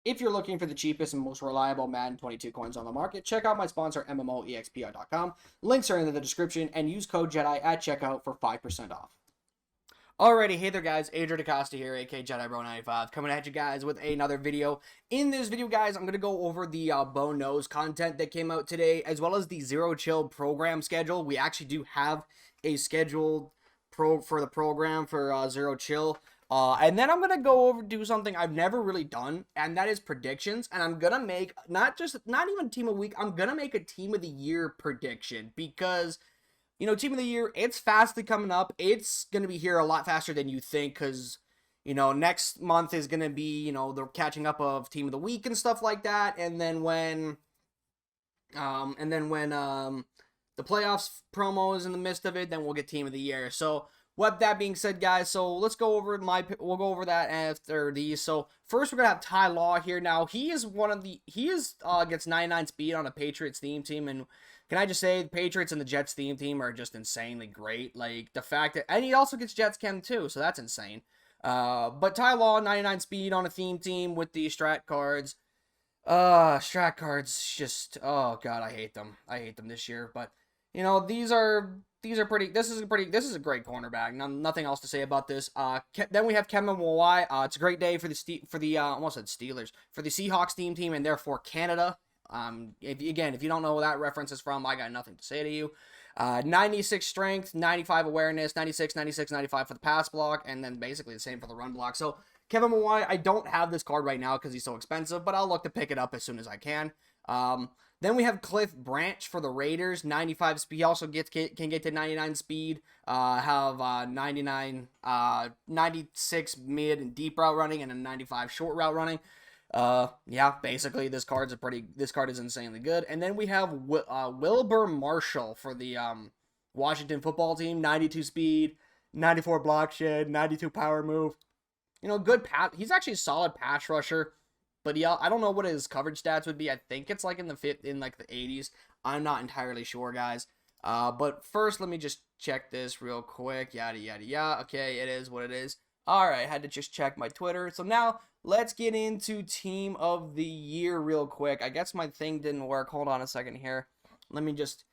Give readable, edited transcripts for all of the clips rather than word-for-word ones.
If you're looking for the cheapest and most reliable Madden 22 coins on the market, check out my sponsor, MMOEXPR.com. Links are in the description, and use code JEDI at checkout for 5% off. Alrighty, hey there guys, Adrian DaCosta here, aka JediBro95, coming at you guys with another video. In this video, guys, I'm going to go over the Bone Nose content that came out today, as well as the Zero Chill program schedule. We actually do have a scheduled for the program for Zero Chill. And then I'm going to do something I've never really done, and that is predictions. And I'm going to make, not even Team of the Week, I'm going to make a Team of the Year prediction, because you know, Team of the Year, it's fastly coming up. It's going to be here a lot faster than you think, because, you know, next month is going to be, you know, the catching up of Team of the Week and stuff like that. And then when the playoffs promo is in the midst of it, then we'll get Team of the Year. So, with that being said, guys, so let's go over we'll go over that after these. So, first we're going to have Ty Law here. Now, gets 99 speed on a Patriots theme team, and can I just say, the Patriots and the Jets theme team are just insanely great. Like, the fact that, and he also gets Jets Chem too, so that's insane. But Ty Law, 99 speed on a theme team with the strat cards. Strat cards, just, oh god, I hate them. I hate them this year, but, you know, these are pretty, this is a great cornerback. Nothing else to say about this. Then we have Kevin Mawai. It's a great day for the almost said Steelers, for the Seahawks team, and therefore Canada. If you don't know where that reference is from, I got nothing to say to you. 96 strength, 95 awareness, 96, 95 for the pass block, and then basically the same for the run block. So, Kevin Mawai, I don't have this card right now because he's so expensive, but I'll look to pick it up as soon as I can. Then we have Cliff Branch for the Raiders, 95 speed. He also can get to 99 speed. 96 mid and deep route running, and a 95 short route running. Yeah, basically this card is insanely good. And then we have Wilbur Marshall for the Washington football team, 92 speed, 94 block shed, 92 power move. You know, good pass. He's actually a solid pass rusher, but I don't know what his coverage stats would be. I think it's like in the 80s. I'm not entirely sure, guys. But first, let me just check this real quick. Yada yada yada. Okay, it is what it is. All right, I had to just check my Twitter. So now let's get into Team of the Year real quick. I guess my thing didn't work. Hold on a second here. Let me just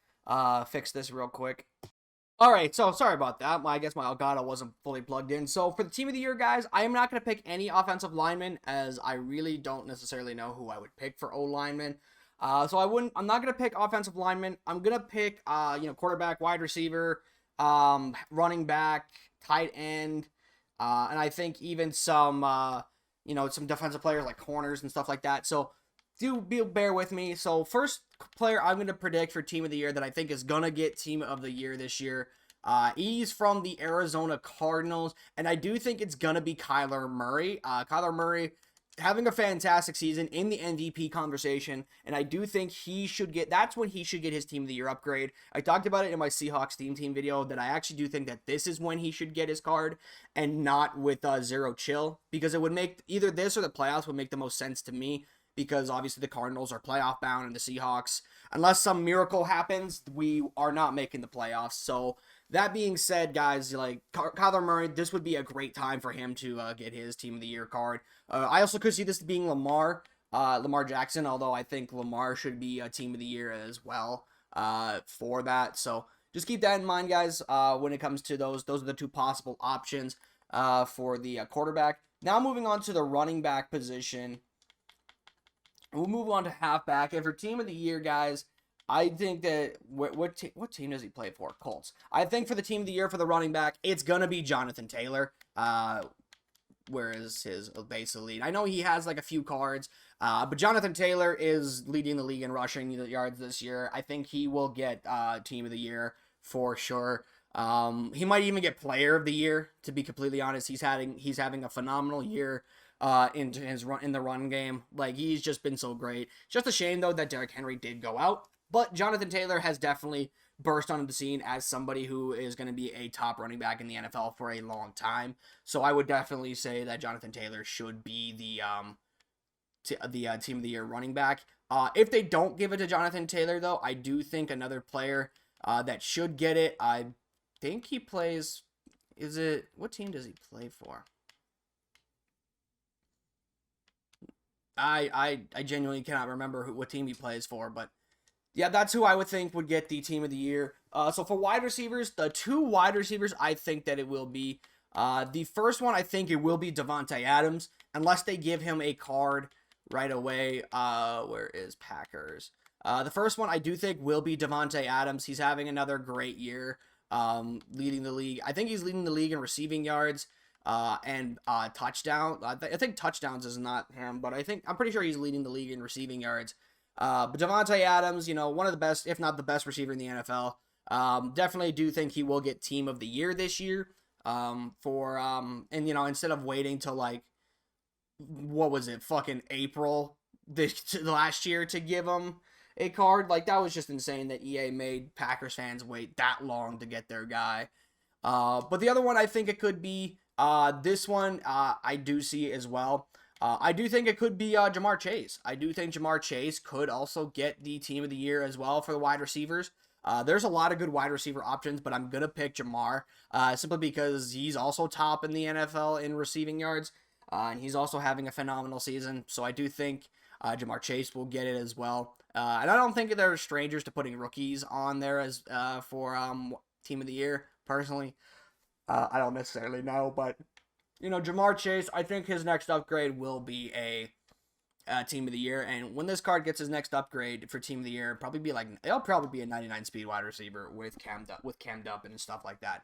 fix this real quick. All right, so sorry about that. I guess my Elgato wasn't fully plugged in. So for the Team of the Year, guys, I am not going to pick any offensive linemen, as I really don't necessarily know who I would pick for O-linemen. So I'm not going to pick offensive linemen. I'm going to pick, quarterback, wide receiver, running back, tight end, and I think even some defensive players like corners and stuff like that. So bear with me. So first player I'm going to predict for Team of the Year that I think is going to get Team of the Year this year. He's from the Arizona Cardinals, and I do think it's going to be Kyler Murray. Kyler Murray having a fantastic season in the MVP conversation, and I do think that's when he should get his Team of the Year upgrade. I talked about it in my Seahawks team video that I actually do think that this is when he should get his card, and not with Zero Chill, because it would make either this or the playoffs would make the most sense to me, because obviously the Cardinals are playoff bound, and the Seahawks, unless some miracle happens, we are not making the playoffs. So that being said, guys, like Kyler Murray, this would be a great time for him to get his Team of the Year card. I also could see this being Lamar Jackson, although I think Lamar should be a Team of the Year as well for that. So just keep that in mind, guys, when it comes to those. Those are the two possible options for the quarterback. Now moving on to the running back position. We'll move on to halfback. And for Team of the Year, guys, I think that what team does he play for? Colts. I think for the Team of the Year for the running back, it's gonna be Jonathan Taylor. Where is his base lead? I know he has like a few cards, but Jonathan Taylor is leading the league in rushing yards this year. I think he will get Team of the Year for sure. He might even get Player of the Year. To be completely honest, he's having a phenomenal year in the run game. Like, he's just been so great. Just a shame though that Derrick Henry did go out, but Jonathan Taylor has definitely burst onto the scene as somebody who is going to be a top running back in the NFL for a long time. So I would definitely say that Jonathan Taylor should be the Team of the Year running back. If they don't give it to Jonathan Taylor, though, I do think another player that should get it, I think he plays, what team does he play for? I genuinely cannot remember what team he plays for, but yeah, that's who I would think would get the team of the year. So for wide receivers, the 2 wide receivers, I think that it will be. The first one, I think it will be Devonte Adams, unless they give him a card right away. Where is Packers? The first one I do think will be Devonte Adams. He's having another great year, leading the league. I think he's leading the league in receiving yards and touchdown. I think touchdowns is not him, but I'm pretty sure he's leading the league in receiving yards. But Devonte Adams, one of the best, if not the best receiver in the NFL. Definitely do think he will get team of the year this year. And instead of waiting till like, what was it, fucking April last year to give him a card, like that was just insane that EA made Packers fans wait that long to get their guy. But the other one, I think it could be this one. I do see as well. I do think it could be Jamar Chase. I do think Jamar Chase could also get the team of the year as well for the wide receivers. There's a lot of good wide receiver options, but I'm going to pick Jamar simply because he's also top in the NFL in receiving yards, and he's also having a phenomenal season. So I do think Jamar Chase will get it as well. And I don't think they're strangers to putting rookies on there as for team of the year, personally. I don't necessarily know, but Jamar Chase, I think his next upgrade will be a team of the year, and when this card gets his next upgrade for team of the year, it'll probably be a 99 speed wide receiver with cammed up and stuff like that.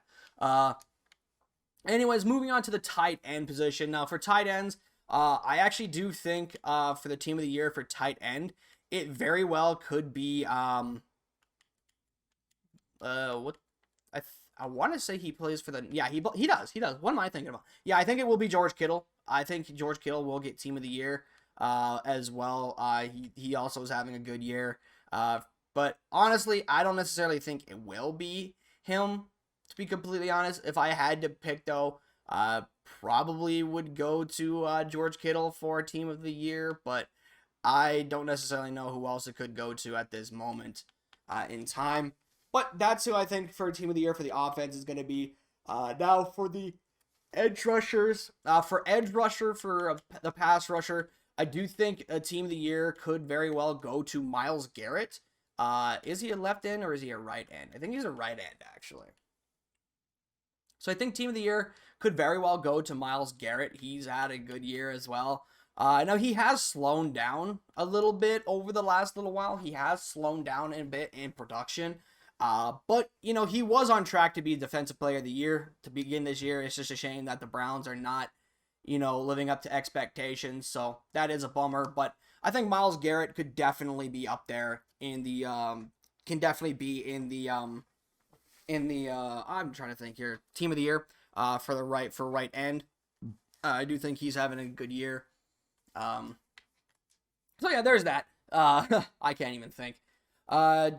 Anyways, moving on to the tight end position. Now for tight ends, I actually do think for the team of the year for tight end, it very well could be I want to say he plays for the... Yeah, he does. What am I thinking about? Yeah, I think it will be George Kittle. I think George Kittle will get team of the year as well. He also is having a good year. But honestly, I don't necessarily think it will be him, to be completely honest. If I had to pick, though, probably would go to George Kittle for team of the year. But I don't necessarily know who else it could go to at this moment in time. But that's who I think for team of the year for the offense is going to be. Now for the edge rushers, for edge rusher, for the pass rusher, I do think a team of the year could very well go to Myles Garrett. Is he a left end or is he a right end? I think he's a right end, actually. So I think team of the year could very well go to Myles Garrett. He's had a good year as well. Now he has slowed down a little bit over the last little while. He has slowed down a bit in production. But, he was on track to be Defensive Player of the Year to begin this year. It's just a shame that the Browns are not, living up to expectations. So that is a bummer. But I think Myles Garrett could definitely be up there in the, I'm trying to think here, Team of the Year, for right end. I do think he's having a good year. So yeah, there's that. I can't even think.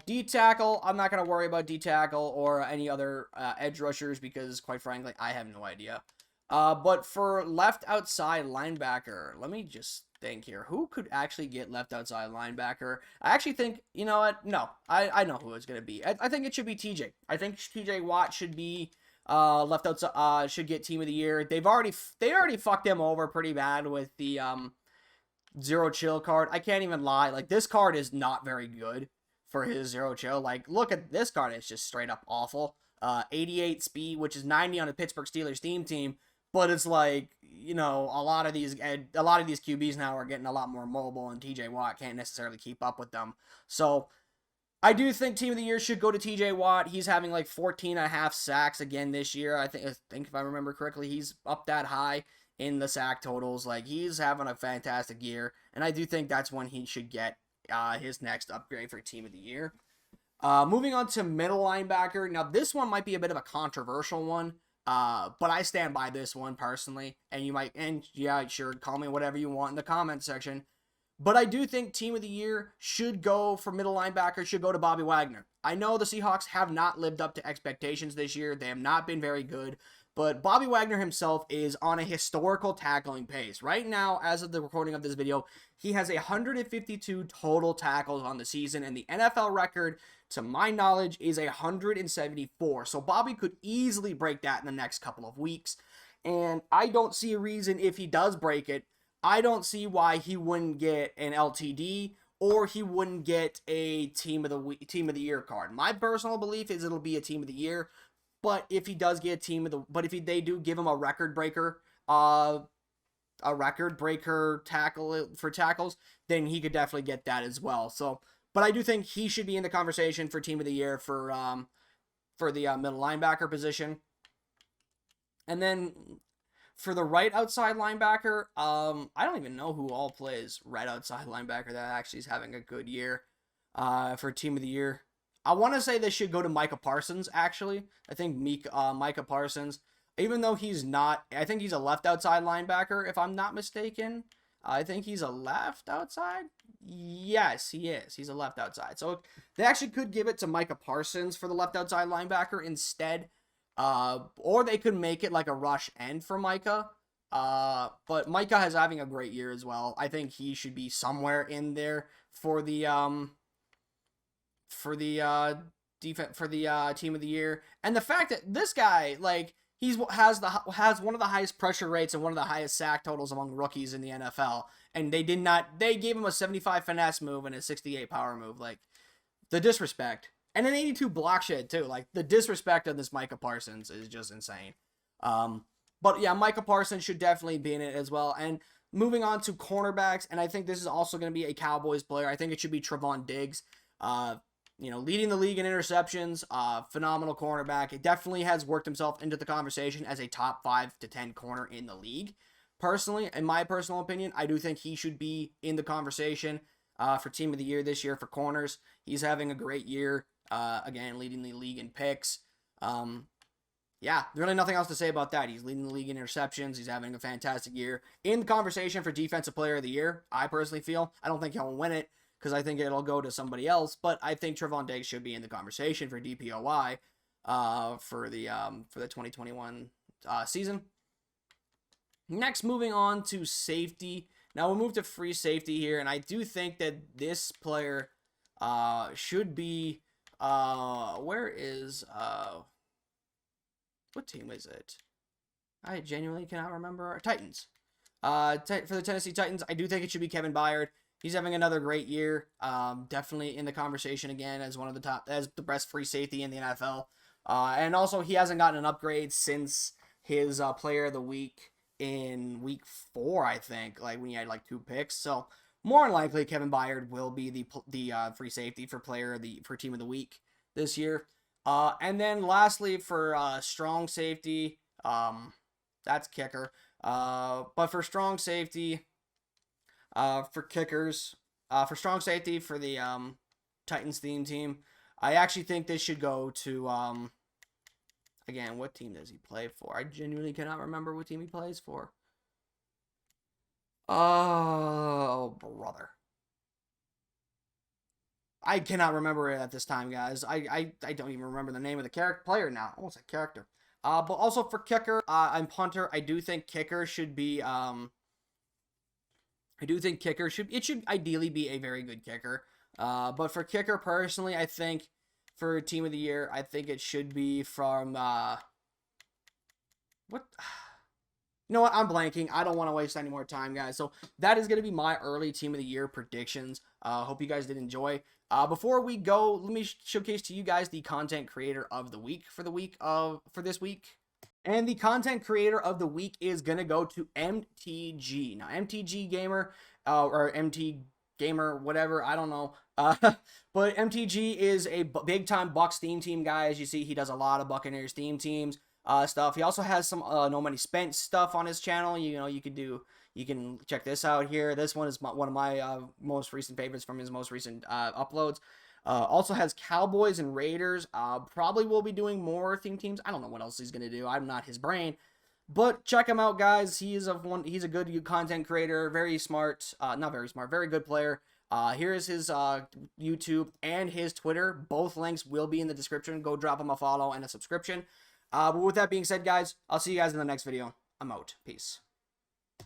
D-tackle, I'm not going to worry about D-tackle or any other edge rushers because, quite frankly, I have no idea. But for left outside linebacker, let me just think here. Who could actually get left outside linebacker? I actually think, you know what? No, I know who it's going to be. I think it should be TJ. I think TJ Watt should be left outside, should get team of the year. They already fucked him over pretty bad with the zero chill card. I can't even lie. Like, this card is not very good for his zero chill. Like, look at this card. It's just straight up awful. 88 speed, which is 90 on the Pittsburgh Steelers team. But it's like, a lot of these QBs now are getting a lot more mobile, and TJ Watt can't necessarily keep up with them. So I do think team of the year should go to TJ Watt. He's having like 14.5 sacks again this year. I think if I remember correctly, he's up that high in the sack totals. Like, he's having a fantastic year, and I do think that's when he should get his next upgrade for team of the year. Moving on to middle linebacker. Now, this one might be a bit of a controversial one, but I stand by this one personally. And sure, call me whatever you want in the comment section. But I do think team of the year should go for middle linebacker, should go to Bobby Wagner. I know the Seahawks have not lived up to expectations this year. They have not been very good. But Bobby Wagner himself is on a historical tackling pace. Right now, as of the recording of this video, he has 152 total tackles on the season, and the NFL record, to my knowledge, is 174. So Bobby could easily break that in the next couple of weeks, and I don't see a reason if he does break it I don't see why he wouldn't get an LTD or he wouldn't get a team of the year card. My personal belief is it'll be a team of the year, but if he does get they do give him a record breaker tackle for tackles, then he could definitely get that as well. So, but I do think he should be in the conversation for team of the year for the middle linebacker position. And then for the right outside linebacker, I don't even know who all plays right outside linebacker that actually is having a good year for team of the year. I want to say this should go to Micah Parsons, actually. I think Micah Parsons, even though he's not, I think he's a left outside linebacker, if I'm not mistaken. I think he's a left outside. Yes, he is. He's a left outside. So they actually could give it to Micah Parsons for the left outside linebacker instead. Or they could make it like a rush end for Micah. But Micah is having a great year as well. I think he should be somewhere in there for the team of the year. And the fact that this guy, like, has one of the highest pressure rates and one of the highest sack totals among rookies in the NFL. And they gave him a 75 finesse move and a 68 power move. Like, the disrespect. And an 82 block shed too. Like, the disrespect of this Micah Parsons is just insane. But yeah, Micah Parsons should definitely be in it as well. And moving on to cornerbacks, and I think this is also going to be a Cowboys player. I think it should be Trevon Diggs. Leading the league in interceptions, phenomenal cornerback. It definitely has worked himself into the conversation as a top 5 to 10 corner in the league. Personally, in my personal opinion, I do think he should be in the conversation for team of the year this year for corners. He's having a great year. Again, leading the league in picks. Yeah, really nothing else to say about that. He's leading the league in interceptions. He's having a fantastic year. In the conversation for defensive player of the year, I personally feel. I don't think he'll win it because I think it'll go to somebody else, but I think Trevon Diggs should be in the conversation for DPOY for the 2021 season. Next, moving on to safety. Now we'll move to free safety here, and I do think that this player should be where is what team is it? I genuinely cannot remember. Titans. For the Tennessee Titans, I do think it should be Kevin Byard. He's having another great year. Definitely in the conversation again as one of the top, as the best free safety in the NFL. And also he hasn't gotten an upgrade since his player of the week in week 4, I think, like when he had like 2 picks. So more than likely, Kevin Byard will be the free safety for team of the week this year. And then lastly for strong safety, that's kicker. But for strong safety, for kickers, for strong safety for the Titans theme team, I actually think this should go to again, what team does he play for? I genuinely cannot remember what team he plays for. Oh, brother. I cannot remember it at this time, guys. I don't even remember the name of the player now. I almost said character. But also for kicker and punter, I do think kicker should be it should ideally be a very good kicker. But for kicker personally, I think for team of the year, I think it should be from what? You know what? I'm blanking. I don't want to waste any more time, guys. So that is going to be my early team of the year predictions. Hope you guys did enjoy. Before we go, let me showcase to you guys the content creator of the week for this week. And the content creator of the week is going to go to MTG. Now, MTG Gamer, or MT Gamer, whatever, I don't know. But MTG is a big-time Bucs theme team, guys. You see, he does a lot of Buccaneers theme teams stuff. He also has some No Money Spent stuff on his channel. You can check this out here. This one is one of my most recent favorites from his most recent uploads. Also has Cowboys and Raiders. Probably will be doing more theme teams. I don't know what else he's gonna do. I'm not his brain, but check him out, guys. He's a good content creator. Very smart. Not very smart. Very good player. Here is his YouTube and his Twitter. Both links will be in the description. Go drop him a follow and a subscription. But with that being said, guys, I'll see you guys in the next video. I'm out. Peace.